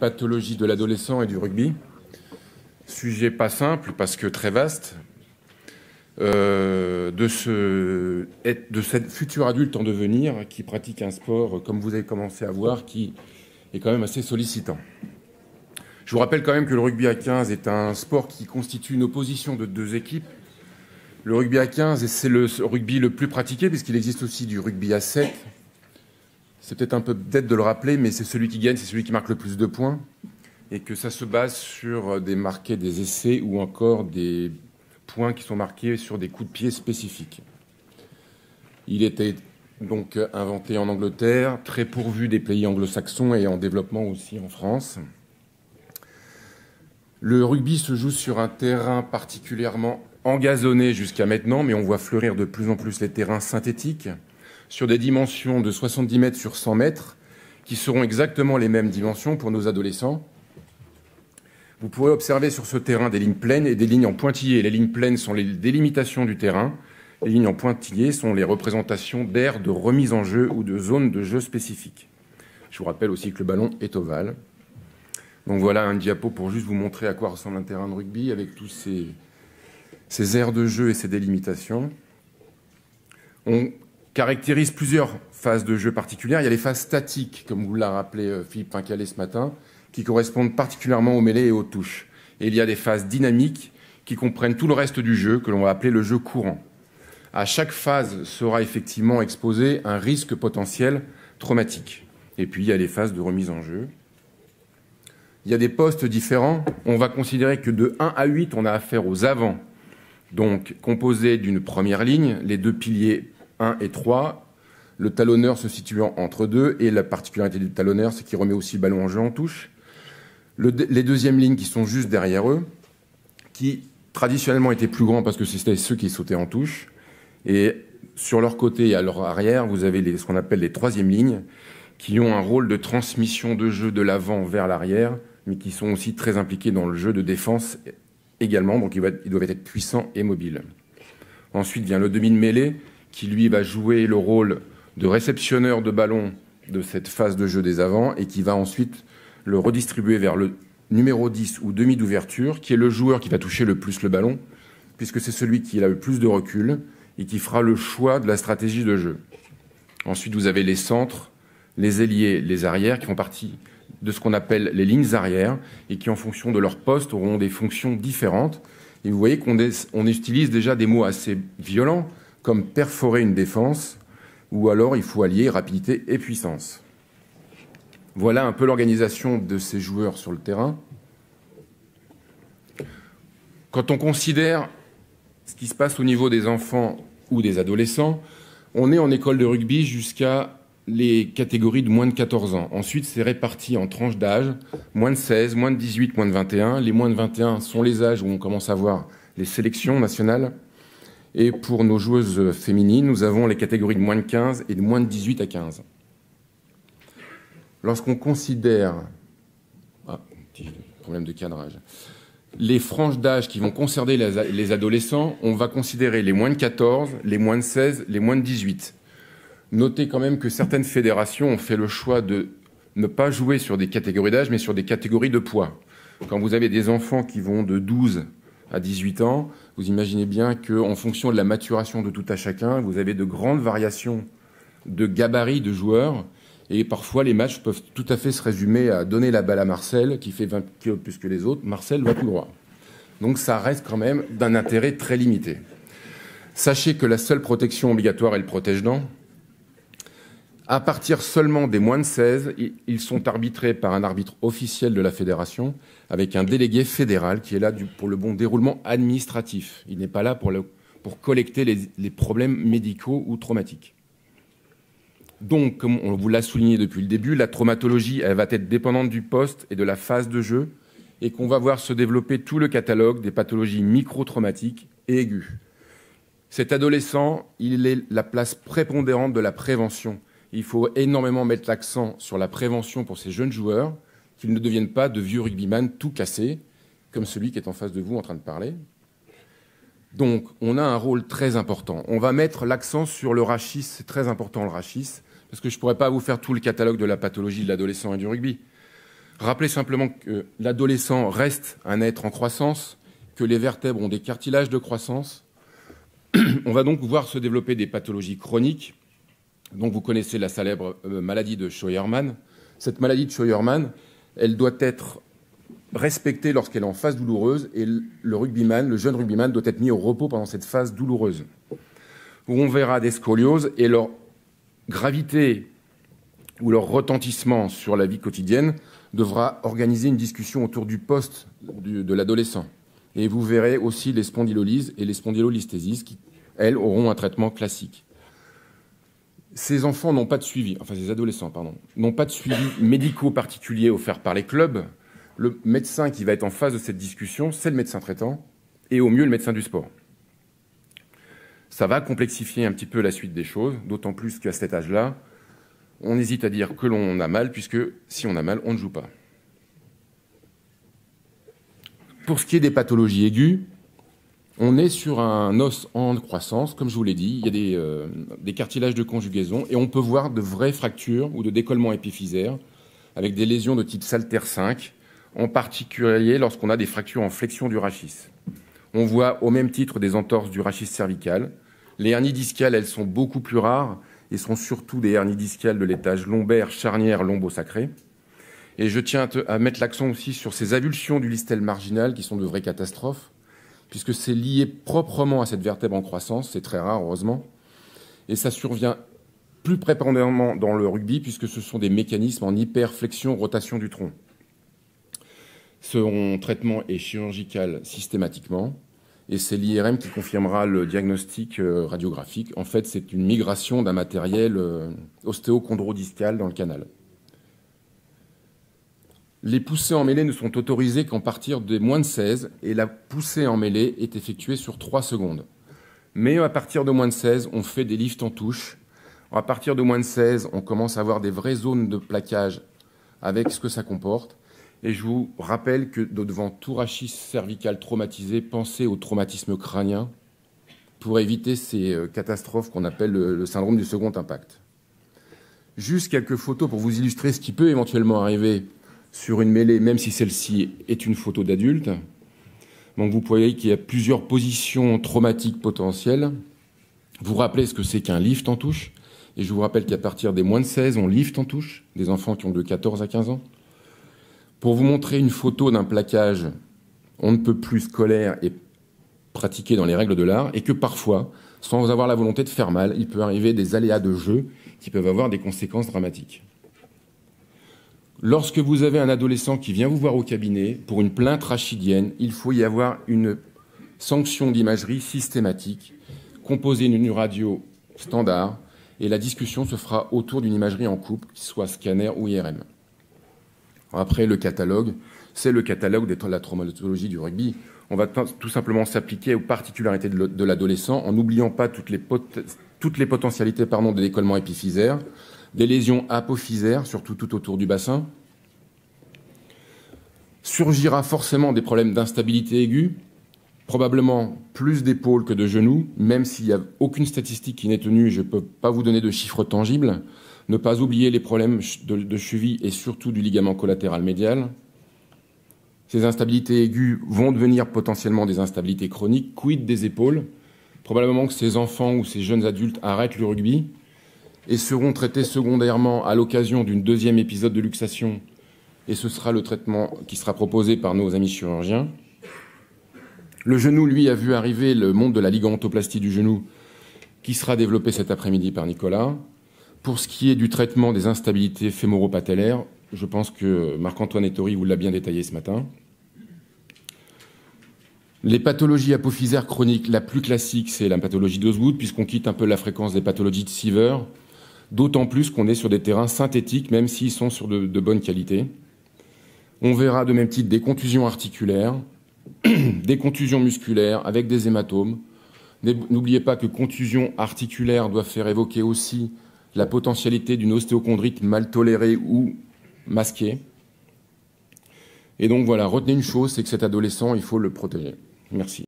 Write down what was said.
pathologies de l'adolescent et du rugby. Sujet pas simple parce que très vaste. De cette future adulte en devenir qui pratique un sport, comme vous avez commencé à voir, qui est quand même assez sollicitant. Je vous rappelle quand même que le rugby à 15 est un sport qui constitue une opposition de deux équipes. Le rugby à 15, c'est le rugby le plus pratiqué, puisqu'il existe aussi du rugby à 7. C'est peut-être un peu bête de le rappeler, mais c'est celui qui gagne, c'est celui qui marque le plus de points, et que ça se base sur des marqués des essais ou encore des points qui sont marqués sur des coups de pied spécifiques. Il était donc inventé en Angleterre, très pourvu des pays anglo-saxons et en développement aussi en France. Le rugby se joue sur un terrain particulièrement engazonné jusqu'à maintenant, mais on voit fleurir de plus en plus les terrains synthétiques sur des dimensions de 70 mètres sur 100 mètres, qui seront exactement les mêmes dimensions pour nos adolescents. Vous pourrez observer sur ce terrain des lignes pleines et des lignes en pointillés. Les lignes pleines sont les délimitations du terrain. Les lignes en pointillés sont les représentations d'aires de remise en jeu ou de zones de jeu spécifiques. Je vous rappelle aussi que le ballon est ovale. Donc voilà un diapo pour juste vous montrer à quoi ressemble un terrain de rugby avec tous ces aires de jeu et ces délimitations. On caractérise plusieurs phases de jeu particulières. Il y a les phases statiques, comme vous l'a rappelé Philippe Pincalé ce matin, qui correspondent particulièrement aux mêlées et aux touches. Et il y a des phases dynamiques qui comprennent tout le reste du jeu, que l'on va appeler le jeu courant. À chaque phase sera effectivement exposé un risque potentiel traumatique. Et puis il y a les phases de remise en jeu. Il y a des postes différents. On va considérer que de 1 à 8, on a affaire aux avants, donc composés d'une première ligne, les deux piliers 1 et 3, le talonneur se situant entre deux, et la particularité du talonneur, c'est qu'il remet aussi le ballon en jeu en touche. Les deuxièmes lignes qui sont juste derrière eux, qui traditionnellement étaient plus grands parce que c'était ceux qui sautaient en touche. Et sur leur côté et à leur arrière, vous avez ce qu'on appelle les troisièmes lignes, qui ont un rôle de transmission de jeu de l'avant vers l'arrière, mais qui sont aussi très impliqués dans le jeu de défense également, donc ils doivent être puissants et mobiles. Ensuite vient le demi de mêlée, qui lui va jouer le rôle de réceptionneur de ballon de cette phase de jeu des avants, et qui va ensuite le redistribuer vers le numéro 10 ou demi d'ouverture, qui est le joueur qui va toucher le plus le ballon, puisque c'est celui qui a le plus de recul et qui fera le choix de la stratégie de jeu. Ensuite, vous avez les centres, les ailiers, les arrières, qui font partie de ce qu'on appelle les lignes arrières, et qui, en fonction de leur poste, auront des fonctions différentes. Et vous voyez qu'on utilise déjà des mots assez violents, comme perforer une défense, ou alors il faut allier rapidité et puissance. Voilà un peu l'organisation de ces joueurs sur le terrain. Quand on considère ce qui se passe au niveau des enfants ou des adolescents, on est en école de rugby jusqu'à les catégories de moins de 14 ans. Ensuite, c'est réparti en tranches d'âge, moins de 16, moins de 18, moins de 21. Les moins de 21 sont les âges où on commence à voir les sélections nationales. Et pour nos joueuses féminines, nous avons les catégories de moins de 15 et de moins de 18 à 15. Lorsqu'on considère, petit problème de cadrage, les franches d'âge qui vont concerner les adolescents, on va considérer les moins de 14, les moins de 16, les moins de 18. Notez quand même que certaines fédérations ont fait le choix de ne pas jouer sur des catégories d'âge, mais sur des catégories de poids. Quand vous avez des enfants qui vont de 12 à 18 ans, vous imaginez bien qu'en fonction de la maturation de tout à chacun, vous avez de grandes variations de gabarit de joueurs. Et parfois, les matchs peuvent tout à fait se résumer à donner la balle à Marcel, qui fait 20 kg de plus que les autres. Marcel va tout droit. Donc ça reste quand même d'un intérêt très limité. Sachez que la seule protection obligatoire est le protège-dents. À partir seulement des moins de 16, ils sont arbitrés par un arbitre officiel de la fédération, avec un délégué fédéral qui est là pour le bon déroulement administratif. Il n'est pas là pour collecter les problèmes médicaux ou traumatiques. Donc, comme on vous l'a souligné depuis le début, la traumatologie, elle va être dépendante du poste et de la phase de jeu, et qu'on va voir se développer tout le catalogue des pathologies micro-traumatiques et aiguës. Cet adolescent, il est la place prépondérante de la prévention. Il faut énormément mettre l'accent sur la prévention pour ces jeunes joueurs, qu'ils ne deviennent pas de vieux rugbyman tout cassés, comme celui qui est en face de vous en train de parler. Donc, on a un rôle très important. On va mettre l'accent sur le rachis, c'est très important le rachis, parce que je ne pourrais pas vous faire tout le catalogue de la pathologie de l'adolescent et du rugby. Rappelez simplement que l'adolescent reste un être en croissance, que les vertèbres ont des cartilages de croissance. On va donc voir se développer des pathologies chroniques. Donc vous connaissez la célèbre maladie de Scheuermann. Cette maladie de Scheuermann, elle doit être respectée lorsqu'elle est en phase douloureuse et le jeune rugbyman doit être mis au repos pendant cette phase douloureuse. Où on verra des scolioses et leur gravité ou leur retentissement sur la vie quotidienne devra organiser une discussion autour du poste de l'adolescent. Et vous verrez aussi les spondylolyses et les spondylolisthésies qui, elles, auront un traitement classique. Ces enfants n'ont pas de suivi, enfin ces adolescents, pardon, n'ont pas de suivi médicaux particulier offert par les clubs. Le médecin qui va être en face de cette discussion, c'est le médecin traitant et au mieux le médecin du sport. Ça va complexifier un petit peu la suite des choses, d'autant plus qu'à cet âge-là, on hésite à dire que l'on a mal, puisque si on a mal, on ne joue pas. Pour ce qui est des pathologies aiguës, on est sur un os en croissance, comme je vous l'ai dit, il y a des cartilages de conjugaison, et on peut voir de vraies fractures ou de décollements épiphysaires, avec des lésions de type Salter 5, en particulier lorsqu'on a des fractures en flexion du rachis. On voit au même titre des entorses du rachis cervical. Les hernies discales, elles sont beaucoup plus rares et sont surtout des hernies discales de l'étage lombaire, charnière, lombo-sacré. Et je tiens à mettre l'accent aussi sur ces avulsions du listel marginal qui sont de vraies catastrophes, puisque c'est lié proprement à cette vertèbre en croissance, c'est très rare heureusement, et ça survient plus prépondérément dans le rugby puisque ce sont des mécanismes en hyperflexion-rotation du tronc. Ce traitement est chirurgical systématiquement, et c'est l'IRM qui confirmera le diagnostic radiographique. En fait, c'est une migration d'un matériel ostéochondrodiscal dans le canal. Les poussées en mêlée ne sont autorisées qu'à partir de moins de 16 et la poussée en mêlée est effectuée sur 3 secondes. Mais à partir de moins de 16, on fait des lifts en touche. À partir de moins de 16, on commence à avoir des vraies zones de plaquage avec ce que ça comporte. Et je vous rappelle que devant tout rachis cervical traumatisé, pensez au traumatisme crânien pour éviter ces catastrophes qu'on appelle le syndrome du second impact. Juste quelques photos pour vous illustrer ce qui peut éventuellement arriver sur une mêlée, même si celle-ci est une photo d'adulte. Donc vous voyez qu'il y a plusieurs positions traumatiques potentielles. Vous rappelez ce que c'est qu'un lift en touche. Et je vous rappelle qu'à partir des moins de 16, on lift en touche, des enfants qui ont de 14 à 15 ans. Pour vous montrer une photo d'un plaquage on ne peut plus scolaire et pratiqué dans les règles de l'art, et que parfois, sans avoir la volonté de faire mal, il peut arriver des aléas de jeu qui peuvent avoir des conséquences dramatiques. Lorsque vous avez un adolescent qui vient vous voir au cabinet pour une plainte rachidienne, il faut y avoir une sanction d'imagerie systématique, composée d'une radio standard, et la discussion se fera autour d'une imagerie en couple, qui soit scanner ou IRM. Après, le catalogue, c'est le catalogue de la traumatologie du rugby. On va tout simplement s'appliquer aux particularités de l'adolescent en n'oubliant pas toutes les potentialités de décollement épiphysaire, des lésions apophysaires, surtout tout autour du bassin. Surgira forcément des problèmes d'instabilité aiguë, probablement plus d'épaules que de genoux, même s'il n'y a aucune statistique qui n'est tenue, je ne peux pas vous donner de chiffres tangibles. Ne pas oublier les problèmes de cheville et surtout du ligament collatéral médial. Ces instabilités aiguës vont devenir potentiellement des instabilités chroniques. Quid des épaules? Probablement que ces enfants ou ces jeunes adultes arrêtent le rugby et seront traités secondairement à l'occasion d'une deuxième épisode de luxation. Et ce sera le traitement qui sera proposé par nos amis chirurgiens. Le genou, lui, a vu arriver le monde de la ligamentoplastie du genou qui sera développé cet après-midi par Nicolas. Pour ce qui est du traitement des instabilités fémoro-patellaires, je pense que Marc-Antoine Ettori vous l'a bien détaillé ce matin. Les pathologies apophysaires chroniques, la plus classique, c'est la pathologie d'Osgood, puisqu'on quitte un peu la fréquence des pathologies de Seaver, d'autant plus qu'on est sur des terrains synthétiques, même s'ils sont sur de bonne qualité. On verra de même titre des contusions articulaires, des contusions musculaires avec des hématomes. N'oubliez pas que contusion articulaire doit faire évoquer aussi la potentialité d'une ostéochondrite mal tolérée ou masquée. Et donc voilà, retenez une chose, c'est que cet adolescent, il faut le protéger. Merci.